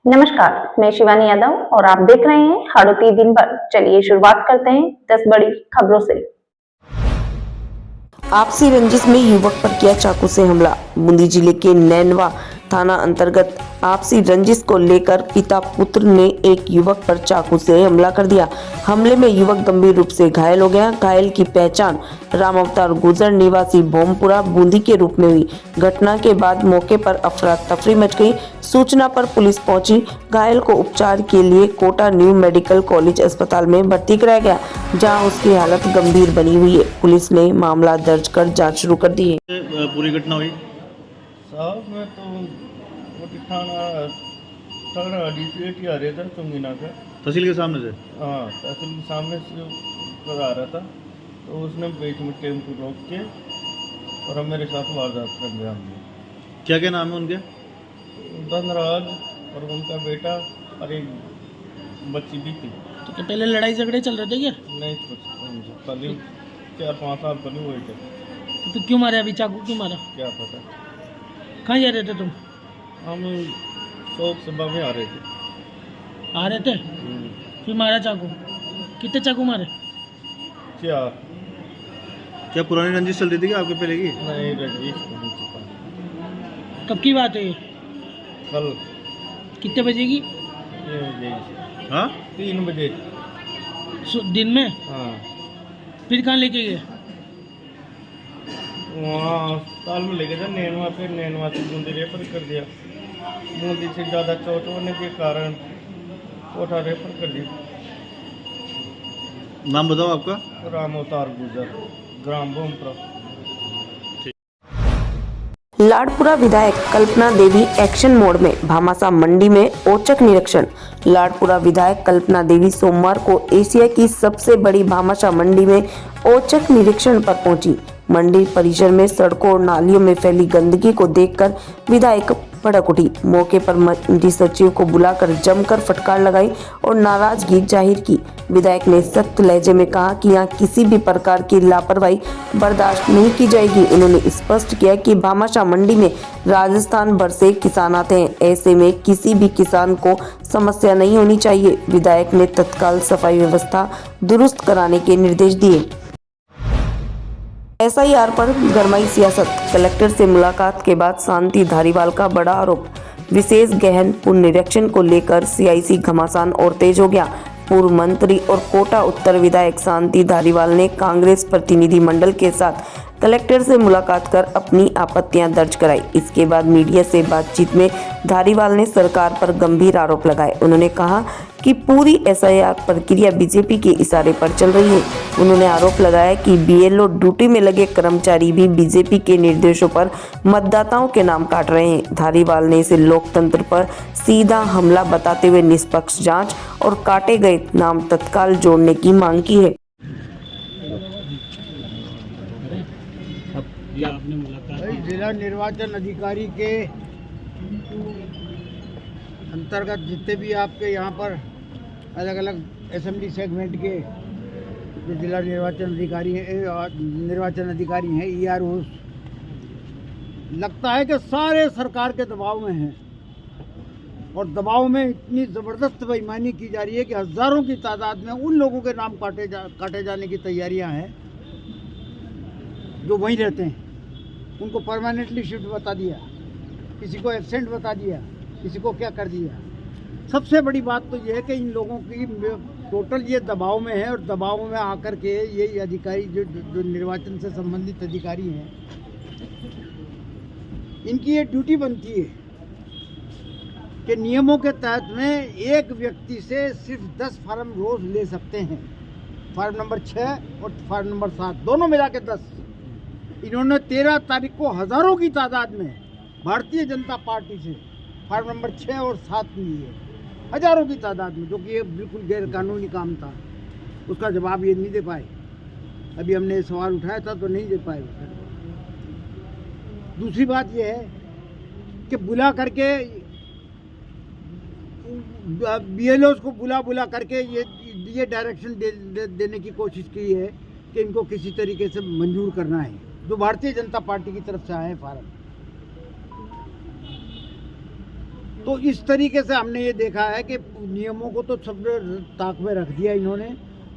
नमस्कार, मैं शिवानी यादव और आप देख रहे हैं हाड़ौती दिन भर। चलिए शुरुआत करते हैं 10 बड़ी खबरों से। आपसी रंजिश में युवक पर किया चाकू से हमला। बूंदी जिले के नैनवा थाना अंतर्गत आपसी रंजिश को लेकर पिता पुत्र ने एक युवक पर चाकू से हमला कर दिया। हमले में युवक गंभीर रूप से घायल हो गया। घायल की पहचान राम अवतार गुजर निवासी भोमपुरा बूंदी के रूप में हुई। घटना के बाद मौके पर अफरा तफरी मच गई। सूचना पर पुलिस पहुंची। घायल को उपचार के लिए कोटा न्यू मेडिकल कॉलेज अस्पताल में भर्ती कराया गया, जहां उसकी हालत गंभीर बनी हुई है। पुलिस ने मामला दर्ज कर जांच शुरू कर दी है। पूरी घटना हुई साहब मैं तो वो थाना तगड़ा डीसीएटी आ रहा था चुंगीना का। तहसील के सामने से? हाँ, तहसील के सामने से कर आ रहा था, तो उसने बीच में टेम्पो रोक के और हम मेरे साथ वारदात कर दिया हमने। क्या क्या नाम है उनके? धनराज और उनका बेटा और एक बच्ची भी थी। तो क्या पहले लड़ाई झगड़े चल रहे थे क्या? नहीं कुछ पहले 4-5 साल पहले हुए थे। तो क्यों मारे? अभी चाकू क्यों मारा? क्या पता। कहाँ जा रहे थे तुम? हम शौक से में आ रहे थे। आ रहे थे फिर मारा चाकू? कितने चाकू मारे? 4। क्या पुरानी रंजिश चल रही थी क्या आपके पहले की? नहीं रजीश को नहीं चुका। कब की बात है ये? कल कितने बजे की? 3 बजे। हाँ 3 बजे। दिन में? हाँ, फिर कहाँ लेके गए? वहाँ अस्पताल में लेके जा नैनवा, फिर नैनवा से बूंदी रेफर कर दिया। बूंदी से ज़्यादा चोट होने के कारण कोटा रेफर कर दिया। नाम बताओ आपका? राम अवतार गुजर, ग्राम भोमपुरा। लाडपुरा विधायक कल्पना देवी एक्शन मोड में। भामाशाह मंडी में औचक निरीक्षण। लाडपुरा विधायक कल्पना देवी सोमवार को एशिया की सबसे बड़ी भामाशाह मंडी में औचक निरीक्षण पर पहुंची। मंडी परिसर में सड़कों और नालियों में फैली गंदगी को देखकर विधायक भड़क उठी। मौके पर मंडी सचिव को बुलाकर जमकर फटकार लगाई और नाराजगी जाहिर की। विधायक ने सख्त लहजे में कहा कि यहाँ किसी भी प्रकार की लापरवाही बर्दाश्त नहीं की जाएगी। उन्होंने स्पष्ट किया कि भामाशाह मंडी में राजस्थान भर से किसान आते हैं, ऐसे में किसी भी किसान को समस्या नहीं होनी चाहिए। विधायक ने तत्काल सफाई व्यवस्था दुरुस्त कराने के निर्देश दिए। एसआईआर पर गरमाई सियासत। कलेक्टर से मुलाकात के बाद शांति धारीवाल का बड़ा आरोप। विशेष गहन पुनरीक्षण को लेकर सीआईसी घमासान और तेज हो गया। पूर्व मंत्री और कोटा उत्तर विधायक शांति धारीवाल ने कांग्रेस प्रतिनिधि मंडल के साथ कलेक्टर से मुलाकात कर अपनी आपत्तियां दर्ज कराई। इसके बाद मीडिया से बातचीत में धारीवाल ने सरकार पर गंभीर आरोप लगाए। उन्होंने कहा कि पूरी एसआईआर प्रक्रिया बीजेपी के इशारे पर चल रही है। उन्होंने आरोप लगाया कि बीएलओ ड्यूटी में लगे कर्मचारी भी बीजेपी के निर्देशों पर मतदाताओं के नाम काट रहे हैं। धारीवाल ने इसे लोकतंत्र पर सीधा हमला बताते हुए निष्पक्ष जांच और काटे गए नाम तत्काल जोड़ने की मांग की है। जिला निर्वाचन अधिकारी के अंतर्गत जितने भी आपके यहाँ पर अलग अलग असेंबली सेगमेंट के जो जिला निर्वाचन अधिकारी हैं ईआरओ, लगता है कि सारे सरकार के दबाव में हैं और दबाव में इतनी ज़बरदस्त बेईमानी की जा रही है कि हज़ारों की तादाद में उन लोगों के नाम काटे जाने की तैयारियां हैं जो वहीं रहते हैं। उनको परमानेंटली शिफ्ट बता दिया, किसी को एब्सेंट बता दिया, किसी को क्या कर दिया। सबसे बड़ी बात तो ये है कि इन लोगों की टोटल ये दबाव में है और दबाव में आकर के ये अधिकारी जो निर्वाचन से संबंधित अधिकारी हैं, इनकी ये ड्यूटी बनती है कि नियमों के तहत में एक व्यक्ति से सिर्फ 10 फार्म रोज ले सकते हैं। फार्म नंबर 6 और फार्म नंबर 7 दोनों मिला के 10। इन्होंने 13 तारीख को हज़ारों की तादाद में भारतीय जनता पार्टी से फार्म नंबर 6 और 7 लिए, हज़ारों की तादाद में, जो कि ये बिल्कुल गैर कानूनी काम था। उसका जवाब ये नहीं दे पाए। अभी हमने सवाल उठाया था तो नहीं दे पाए। दूसरी बात ये है कि बुला करके बीएलओ को बुला करके ये डायरेक्शन देने की कोशिश की है कि इनको किसी तरीके से मंजूर करना है, जो भारतीय जनता पार्टी की तरफ से आए फार्म। तो इस तरीके से हमने ये देखा है कि नियमों को तो सब ताक में रख दिया इन्होंने,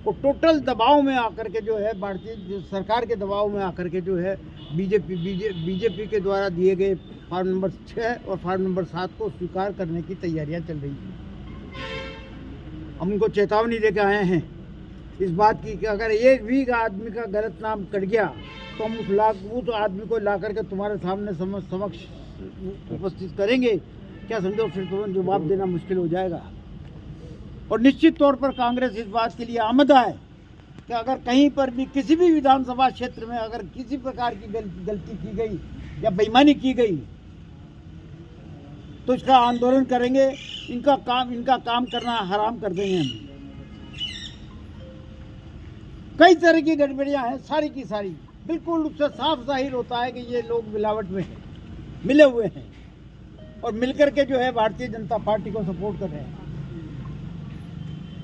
और टोटल दबाव में आकर के जो है भारतीय सरकार के दबाव में आकर के जो है बीजेपी के द्वारा दिए गए फार्म नंबर 6 और फार्म नंबर 7 को स्वीकार करने की तैयारियां चल रही हैं। हम उनको चेतावनी देकर आए हैं इस बात की कि अगर एक भी आदमी का गलत नाम कट गया तो हम उस आदमी को ला करके तुम्हारे सामने समक्ष उपस्थित करेंगे, क्या समझो, फिर तुरंत जवाब देना मुश्किल हो जाएगा। और निश्चित तौर पर कांग्रेस इस बात के लिए आमदा है कि अगर कहीं पर भी किसी भी विधानसभा क्षेत्र में अगर किसी प्रकार की गलती की गई या बेईमानी की गई तो इसका आंदोलन करेंगे, इनका काम करना हराम कर देंगे हम। कई तरह की गड़बड़ियां हैं, सारी की सारी बिल्कुल उससे साफ जाहिर होता है कि ये लोग मिलावट में हैं, मिले हुए हैं और मिलकर के जो है भारतीय जनता पार्टी को सपोर्ट कर रहे हैं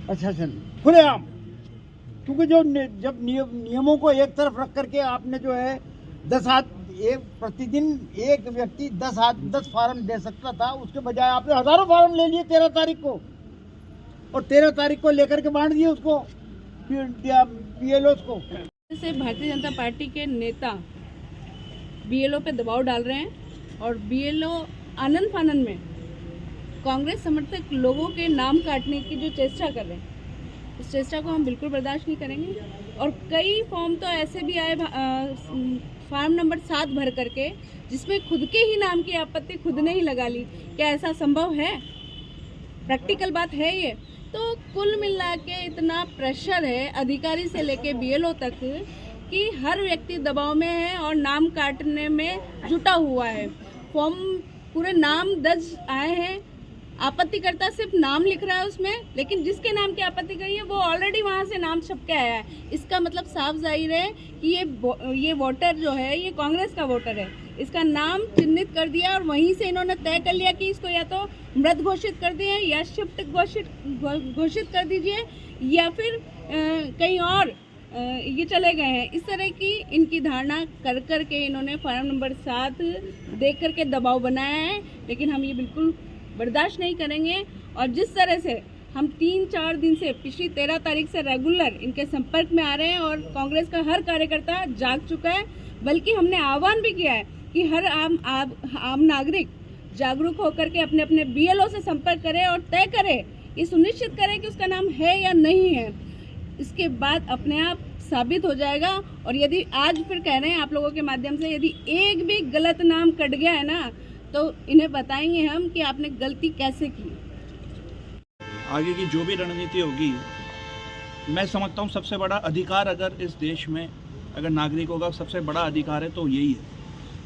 प्रशासन खुलेआम। क्योंकि जब नियमों को एक तरफ रख करके आपने जो है 10 प्रतिदिन एक व्यक्ति 10 फार्म दे सकता था, उसके बजाय आपने हजारों फार्म ले लिए 13 तारीख को, और 13 तारीख को लेकर के बांट दिए उसको बीएलओ को। से भारतीय जनता पार्टी के नेता बीएलओ पे दबाव डाल रहे हैं और बीएलओ आनंद फानन में कांग्रेस समर्थक लोगों के नाम काटने की जो चेष्टा कर रहे हैं, इस चेष्टा को हम बिल्कुल बर्दाश्त नहीं करेंगे। और कई फॉर्म तो ऐसे भी आए फार्म नंबर 7 भर करके जिसमें खुद के ही नाम की आपत्ति खुद ने ही लगा ली। क्या ऐसा संभव है? प्रैक्टिकल बात है ये? तो कुल मिला के इतना प्रेशर है अधिकारी से लेके बीएलओ तक कि हर व्यक्ति दबाव में है और नाम काटने में जुटा हुआ है। फॉर्म पूरे नाम दर्ज आए हैं, आपत्तिकर्ता सिर्फ नाम लिख रहा है उसमें, लेकिन जिसके नाम की आपत्ति करी है वो ऑलरेडी वहाँ से नाम छप के आया है। इसका मतलब साफ जाहिर है कि ये वोटर जो है ये कांग्रेस का वोटर है। इसका नाम चिन्हित कर दिया और वहीं से इन्होंने तय कर लिया कि इसको या तो मृत घोषित कर दिए या शिफ्ट घोषित कर दीजिए या फिर कहीं और ये चले गए हैं। इस तरह की इनकी धारणा कर करके इन्होंने फार्म नंबर 7 देख करके दबाव बनाया है, लेकिन हम ये बिल्कुल बर्दाश्त नहीं करेंगे। और जिस तरह से हम 3-4 दिन से पिछली 13 तारीख से रेगुलर इनके संपर्क में आ रहे हैं और कांग्रेस का हर कार्यकर्ता जाग चुका है, बल्कि हमने आह्वान भी किया है कि हर आम नागरिक जागरूक होकर के अपने अपने बीएलओ से संपर्क करे और तय करे, ये सुनिश्चित करे कि उसका नाम है या नहीं है। इसके बाद अपने आप साबित हो जाएगा। और यदि आज फिर कह रहे हैं आप लोगों के माध्यम से, यदि एक भी गलत नाम कट गया है ना तो इन्हें बताएंगे हम कि आपने गलती कैसे की। आगे की जो भी रणनीति होगी, मैं समझता हूँ सबसे बड़ा अधिकार अगर इस देश में अगर नागरिकों का सबसे बड़ा अधिकार है तो यही है।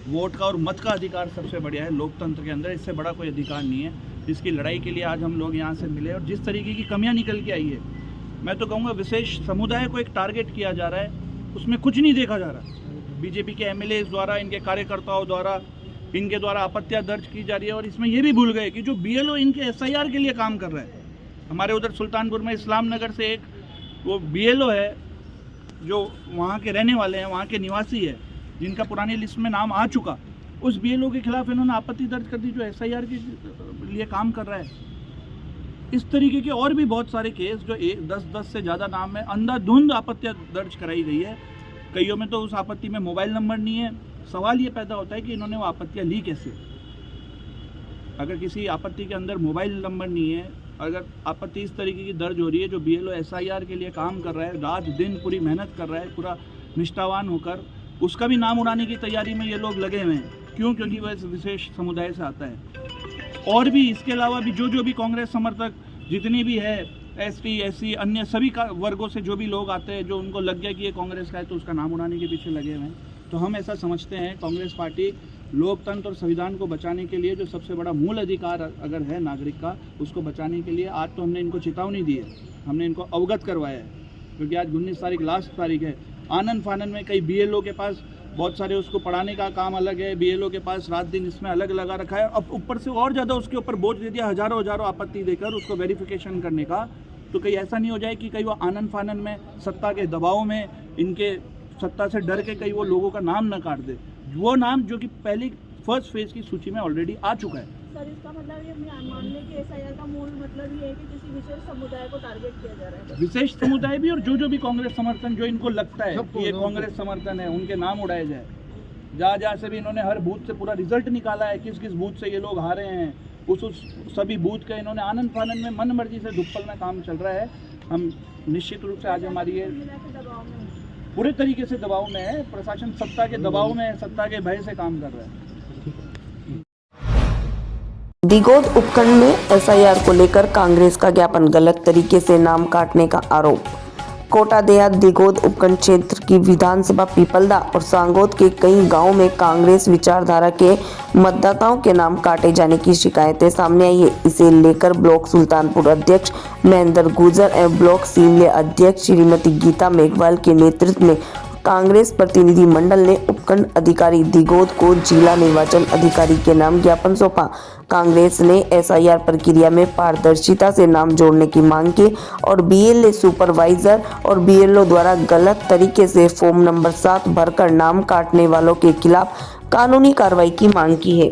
वोट का और मत का अधिकार सबसे बढ़िया है लोकतंत्र के अंदर, इससे बड़ा कोई अधिकार नहीं है। जिसकी लड़ाई के लिए आज हम लोग यहाँ से मिले और जिस तरीके की कमियाँ निकल के आई है, मैं तो कहूँगा विशेष समुदाय को एक टारगेट किया जा रहा है, उसमें कुछ नहीं देखा जा रहा। बीजेपी के एमएलए द्वारा, इनके कार्यकर्ताओं द्वारा, इनके द्वारा आपत्तियां दर्ज की जा रही है। और इसमें ये भी भूल गए कि जो बीएलओ इनके एसआईआर के लिए काम कर रहा है, हमारे उधर सुल्तानपुर में इस्लाम नगर से एक वो बीएलओ है जो वहाँ के रहने वाले हैं, वहाँ के निवासी है, जिनका पुरानी लिस्ट में नाम आ चुका, उस बीएलओ के खिलाफ इन्होंने आपत्ति दर्ज कर दी जो एसआईआर के लिए काम कर रहा है। इस तरीके के और भी बहुत सारे केस जो 10 से ज़्यादा नाम में अंधाधुंध आपत्तियाँ दर्ज कराई गई है। कईयों में तो उस आपत्ति में मोबाइल नंबर नहीं है। सवाल ये पैदा होता है कि इन्होंने वो आपत्तियाँ ली कैसे। अगर किसी आपत्ति के अंदर मोबाइल नंबर नहीं है, अगर आपत्ति इस तरीके की दर्ज हो रही है, जो बीएलओ एसआईआर के लिए काम कर रहा है, रात दिन पूरी मेहनत कर रहा है, पूरा निष्ठावान होकर, उसका भी नाम उड़ाने की तैयारी में ये लोग लगे हुए हैं। क्यों? क्योंकि वह इस विशेष समुदाय से आता है। और भी इसके अलावा भी जो भी कांग्रेस समर्थक जितनी भी है, एसटी, एससी, अन्य सभी का वर्गों से जो भी लोग आते हैं, जो उनको लग गया कि ये कांग्रेस का है तो उसका नाम उड़ाने के पीछे लगे हुए हैं। तो हम ऐसा समझते हैं कांग्रेस पार्टी लोकतंत्र और संविधान को बचाने के लिए, जो सबसे बड़ा मूल अधिकार अगर है नागरिक का, उसको बचाने के लिए आज तो हमने इनको चेतावनी दी है, हमने इनको अवगत करवाया है। क्योंकि आज 19 तारीख लास्ट तारीख है। आनंद फानन में कई बीएलओ के पास बहुत सारे उसको पढ़ाने का काम अलग है, बीएलओ के पास रात दिन इसमें अलग लगा रखा है। अब ऊपर से और ज़्यादा उसके ऊपर बोझ दे दिया, हज़ारों आपत्ति देकर उसको वेरिफिकेशन करने का। तो कहीं ऐसा नहीं हो जाए कि कहीं वो आनंद फानन में सत्ता के दबाव में, इनके सत्ता से डर के कहीं वो लोगों का नाम न काट दे। वो नाम जो कि पहली फर्स्ट फेज की सूची में ऑलरेडी आ चुका है। सर इसका मतलब ये मानने की एसआईआर का मूल मतलब ये है कि किसी विशेष समुदाय को टारगेट किया जा रहा है। विशेष समुदाय भी और जो भी कांग्रेस समर्थन जो इनको लगता है कि ये कांग्रेस समर्थन है उनके नाम उड़ाए जाए। जहाँ से भी इन्होंने हर बूथ से पूरा रिजल्ट निकाला है, किस किस बूथ से ये लोग हारे हैं, उस सभी बूथ का इन्होंने आनंद फानंद में मन मर्जी से धुप्पल में काम चल रहा है। हम निश्चित रूप से आज हमारी ये पूरे तरीके से दबाव में है, प्रशासन सत्ता के दबाव में है, सत्ता के भय से काम कर रहा है। दिगोद उपखंड में एसआईआर को लेकर कांग्रेस का ज्ञापन, गलत तरीके से नाम काटने का आरोप। कोटा देहात दिगोद उपखंड क्षेत्र की विधानसभा पीपलदा और सांगोद के कई गांवों में कांग्रेस विचारधारा के मतदाताओं के नाम काटे जाने की शिकायतें सामने आई है। इसे लेकर ब्लॉक सुल्तानपुर अध्यक्ष महेंद्र गुर्जर एवं ब्लॉक सीमले अध्यक्ष श्रीमती गीता मेघवाल के नेतृत्व में कांग्रेस प्रतिनिधि मंडल ने उपखंड अधिकारी दिगोद को जिला निर्वाचन अधिकारी के नाम ज्ञापन सौंपा। कांग्रेस ने एसआईआर प्रक्रिया में पारदर्शिता से नाम जोड़ने की मांग की और बीएलओ सुपरवाइजर और बीएलओ द्वारा गलत तरीके से फॉर्म नंबर 7 भरकर नाम काटने वालों के खिलाफ कानूनी कार्रवाई की मांग की है।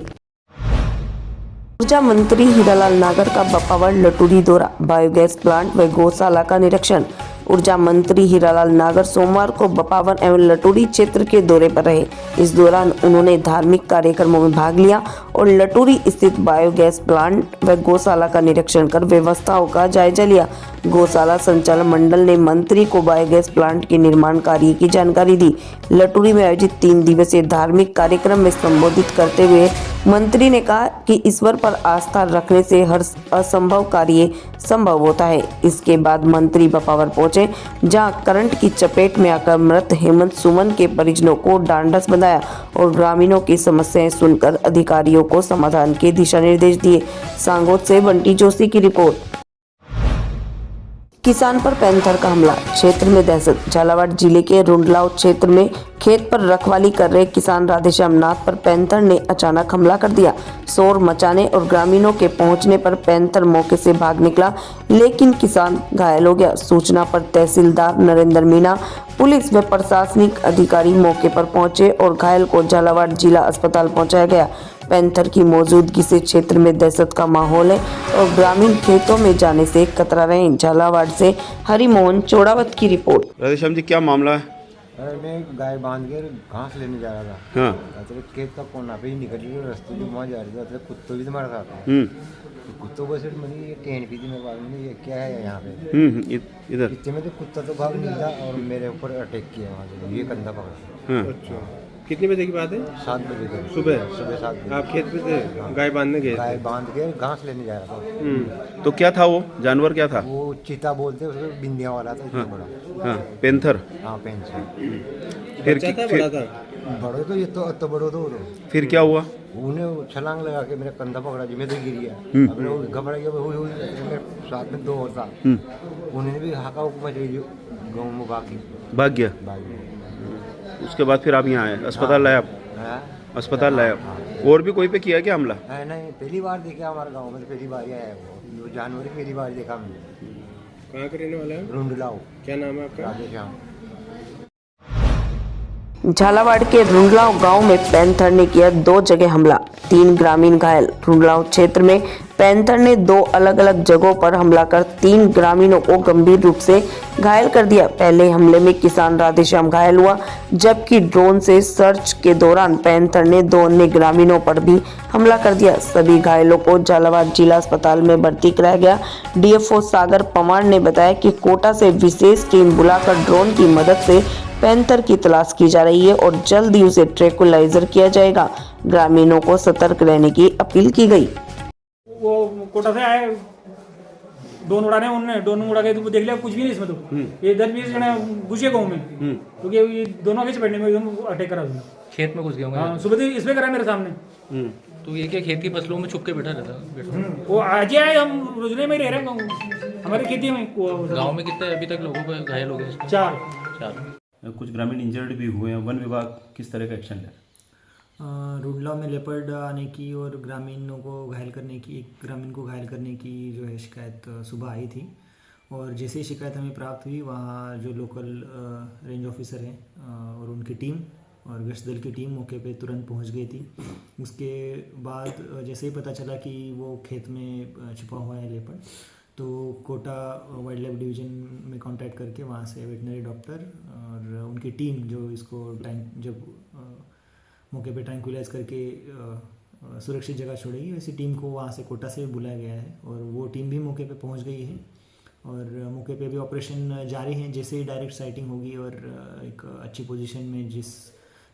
ऊर्जा मंत्री हीरालाल नागर का बपावर लटूरी दौरा, बायोगैस प्लांट व गौशाला का निरीक्षण। ऊर्जा मंत्री हीरालाल नागर सोमवार को बपावर एवं लटूरी क्षेत्र के दौरे पर रहे। इस दौरान उन्होंने धार्मिक कार्यक्रमों में भाग लिया और लटूरी स्थित बायोगैस प्लांट व गौशाला का निरीक्षण कर व्यवस्थाओं का जायजा लिया। गौशाला संचालक मंडल ने मंत्री को बायोगैस प्लांट के निर्माण कार्य की जानकारी दी। लटूरी में आयोजित 3 दिवसीय धार्मिक कार्यक्रम में संबोधित करते हुए मंत्री ने कहा कि ईश्वर पर आस्था रखने से हर असंभव कार्य संभव होता है। इसके बाद मंत्री बपावर पहुंचे, जहां करंट की चपेट में आकर मृत हेमंत सुमन के परिजनों को ढांढस बंधाया और ग्रामीणों की समस्याएं सुनकर अधिकारियों को समाधान के दिशा निर्देश दिए। सांगोद से बंटी जोशी की रिपोर्ट। किसान पर पैंथर का हमला, क्षेत्र में दहशत। झालावाड़ जिले के रुंडलाव क्षेत्र में खेत पर रखवाली कर रहे किसान राधेश्याम नाथ पर पैंथर ने अचानक हमला कर दिया। शोर मचाने और ग्रामीणों के पहुंचने पर पैंथर मौके से भाग निकला, लेकिन किसान घायल हो गया। सूचना पर तहसीलदार नरेंद्र मीणा, पुलिस व प्रशासनिक अधिकारी मौके पर पहुंचे और घायल को झालावाड़ जिला अस्पताल पहुंचाया गया। पैंथर की मौजूदगी से क्षेत्र में दहशत का माहौल है और ग्रामीण खेतों में जाने से कतरा रहे। झालावाड़ से हरिमोहन चौड़ावत की रिपोर्ट। राधेश्याम जी, क्या मामला है? अरे मैं गाय बांध के घास लेने जा रहा था। हाँ। तो खेत का कोना पे ही निकल रही रास्ते में वहाँ जा रही थी, कुत्तों भी मारा था। कुत्तों को सिर्फ मैंने ये टेन पी थी, मेरे बाद में ये क्या है यहाँ पे इधर इतने में तो कुत्ता तो भाग निकला और मेरे ऊपर अटैक किया वहाँ से, ये कंधा पकड़ा। अच्छा, कितने बजे की बात है? 7 बजे तक। सुबह 7 बजे। आप खेत पे थे? गाय बांधने गए? गाय बांध के घास लेने जा रहा था। तो क्या था वो जानवर, क्या था? वो चीता बोलते उसमें बिंदिया वाला था, इतना बड़ा। हाँ, पैंथर। हाँ, पेंसिल। फिर बड़ो तो ये तो बड़ो तो फिर क्या हुआ? उन्हें छलांग लगा के मेरा कंधा पकड़ा जी, मैं तो गिर गया। अपने वो घबरा गया, मेरे साथ में 2 और था। उन्होंने भी हाका मचाई, गाँव में भाग गया। उसके बाद फिर आप यहाँ आए, अस्पताल लाया? अस्पताल लाया। और भी कोई पे किया क्या हमला? नहीं, पहली बार देखा हमारे गांव में, तो पहली बार आया है वो जानवर, पहली बार देखा हमने। कहाँ के रहने वाला है? रुंडलाव। क्या नाम है आपका? राधेश्याम। झालावाड़ के रुंडलाव गांव में पैंथर ने किया 2 जगह हमला, 3 ग्रामीण घायल। रुंडलाव क्षेत्र में पैंथर ने 2 अलग अलग जगहों पर हमला कर 3 ग्रामीणों को गंभीर रूप से घायल कर दिया। पहले हमले में किसान राधेश्याम घायल हुआ, जबकि ड्रोन से सर्च के दौरान पैंथर ने 2 अन्य ग्रामीणों पर भी हमला कर दिया। सभी घायलों को झालावाड़ जिला अस्पताल में भर्ती कराया गया। डीएफओ सागर पवार ने बताया कि कोटा से विशेष टीम बुलाकर ड्रोन की मदद से पैंथर की तलाश की जा रही है और जल्द ही उसे ट्रैंकुलाइजर किया जाएगा। ग्रामीणों को सतर्क रहने की अपील की गई। वो कोटा से आए, ड्रोन उड़ा रहे हैं, उन्होंने ड्रोन उड़ा के तो देख लिया, कुछ भी नहीं इसमें। तो ये 10-20 जने घुसे गाँव में, क्योंकि ये दोनों आगे चपेटने में एकदम अटैक करा उसने। खेत में घुस गया। हाँ, सुबह से इसमें करा मेरे सामने। तो ये क्या खेत की फसलों में छुप के बैठा रहता? वो आज ही आए, हम रोजने में ही रह रहे हैं हमारी खेती में। गाँव में कितने अभी तक लोगों को घायल हो गए? 4। कुछ ग्रामीण इंजर्ड भी हुए हैं। वन विभाग किस तरह का एक्शन ले? रुडला में लेपर्ड आने की और ग्रामीणों को घायल करने की, एक ग्रामीण को घायल करने की जो है शिकायत सुबह आई थी, और जैसे ही शिकायत हमें प्राप्त हुई, वहाँ जो लोकल रेंज ऑफिसर हैं और उनकी टीम और गश्त दल की टीम मौके पे तुरंत पहुंच गई थी। उसके बाद जैसे ही पता चला कि वो खेत में छुपा हुआ है लेपर्ड, तो कोटा वाइल्ड लाइफ डिवीज़न में कांटेक्ट करके वहाँ से वेटनरी डॉक्टर और उनकी टीम जो इसको जब मौके पे ट्रैंक्विलाइज करके सुरक्षित जगह छोड़ेगी, वैसी टीम को वहाँ से कोटा से बुलाया गया है और वो टीम भी मौके पे पहुँच गई है और मौके पे भी ऑपरेशन जारी है। जैसे ही डायरेक्ट साइटिंग होगी और एक अच्छी पोजीशन में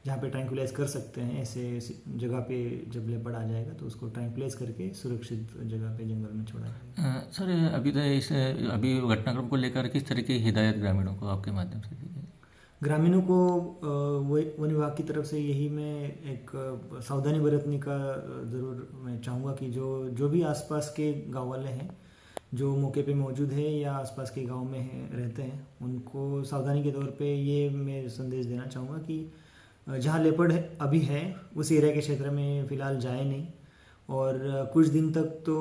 जहाँ पे ट्रैंक्विलाइज कर सकते हैं, ऐसे जगह पे जब लेपर्ड आ जाएगा तो उसको ट्रैंक्विलाइज करके सुरक्षित जगह पे जंगल में छोड़ा जाएगा। सर अभी घटनाक्रम को लेकर किस तरह की हिदायत ग्रामीणों को आपके माध्यम से दी गई? ग्रामीणों को वन विभाग की तरफ से यही मैं एक सावधानी बरतने का ज़रूर मैं चाहूँगा कि जो भी आसपास के गाँव वाले हैं जो मौके पे मौजूद है या आसपास के गांव में रहते हैं, उनको सावधानी के तौर पे ये मैं संदेश देना चाहूँगा कि जहाँ लेपर्ड अभी है उस एरिया के क्षेत्र में फ़िलहाल जाए नहीं और कुछ दिन तक तो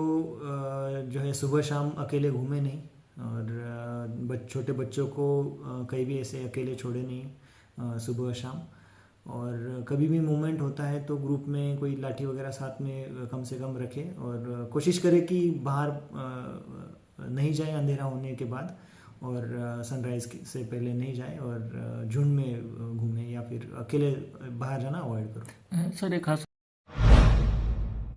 जो है सुबह शाम अकेले घूमे नहीं और छोटे बच्चों को कहीं भी ऐसे अकेले छोड़े नहीं सुबह शाम। और कभी भी मूवमेंट होता है तो ग्रुप में कोई लाठी वगैरह साथ में कम से कम रखे और कोशिश करें कि बाहर नहीं जाए अंधेरा होने के बाद और सनराइज़ से पहले नहीं जाए और झुंड में घूमे या फिर अकेले बाहर जाना अवॉइड करो। सर एक खास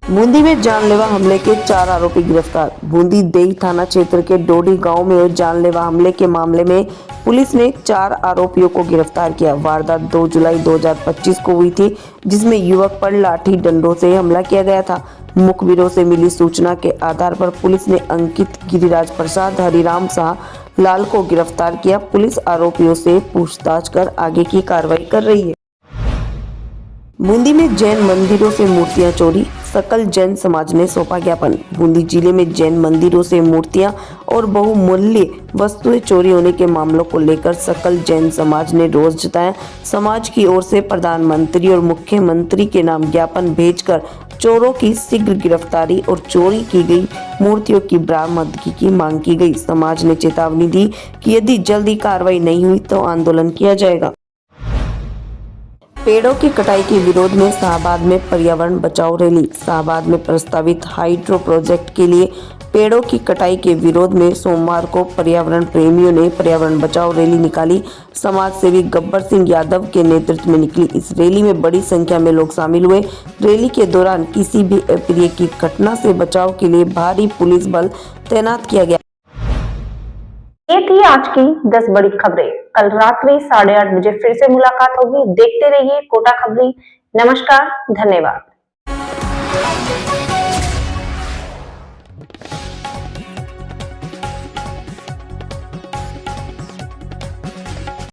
बूंदी में जानलेवा हमले के 4 आरोपी गिरफ्तार। बूंदी देई थाना क्षेत्र के डोडी गांव में हुए जानलेवा हमले के मामले में पुलिस ने 4 आरोपियों को गिरफ्तार किया। वारदात 2 जुलाई 2025 को हुई थी, जिसमें युवक पर लाठी डंडों से हमला किया गया था। मुखबिरों से मिली सूचना के आधार पर पुलिस ने अंकित, गिरिराज प्रसाद, हरिराम शाह, लाल को गिरफ्तार किया। पुलिस आरोपियों से पूछताछ कर आगे की कार्रवाई कर रही है। बूंदी में जैन मंदिरों से मूर्तियां चोरी, सकल जैन समाज ने सौंपा ज्ञापन। बूंदी जिले में जैन मंदिरों से मूर्तियां और बहुमूल्य वस्तुएं चोरी होने के मामलों को लेकर सकल जैन समाज ने रोष जताया। समाज की ओर से प्रधानमंत्री और मुख्यमंत्री के नाम ज्ञापन भेजकर चोरों की शीघ्र गिरफ्तारी और चोरी की गई मूर्तियों की बरामदगी की मांग की गई। समाज ने चेतावनी दी कि यदि जल्दी कार्रवाई नहीं हुई तो आंदोलन किया जाएगा। पेड़ों की कटाई के विरोध में शाहबाद में पर्यावरण बचाओ रैली। शाहबाद में प्रस्तावित हाइड्रो प्रोजेक्ट के लिए पेड़ों की कटाई के विरोध में सोमवार को पर्यावरण प्रेमियों ने पर्यावरण बचाओ रैली निकाली। समाज सेवी गब्बर सिंह यादव के नेतृत्व में निकली इस रैली में बड़ी संख्या में लोग शामिल हुए। रैली के दौरान किसी भी अप्रिय की घटना से बचाव के लिए भारी पुलिस बल तैनात किया गया। ये थी आज की 10 बड़ी खबरें। कल रात्रि 8:30 बजे फिर से मुलाकात होगी। देखते रहिए कोटा खबरी। नमस्कार, धन्यवाद।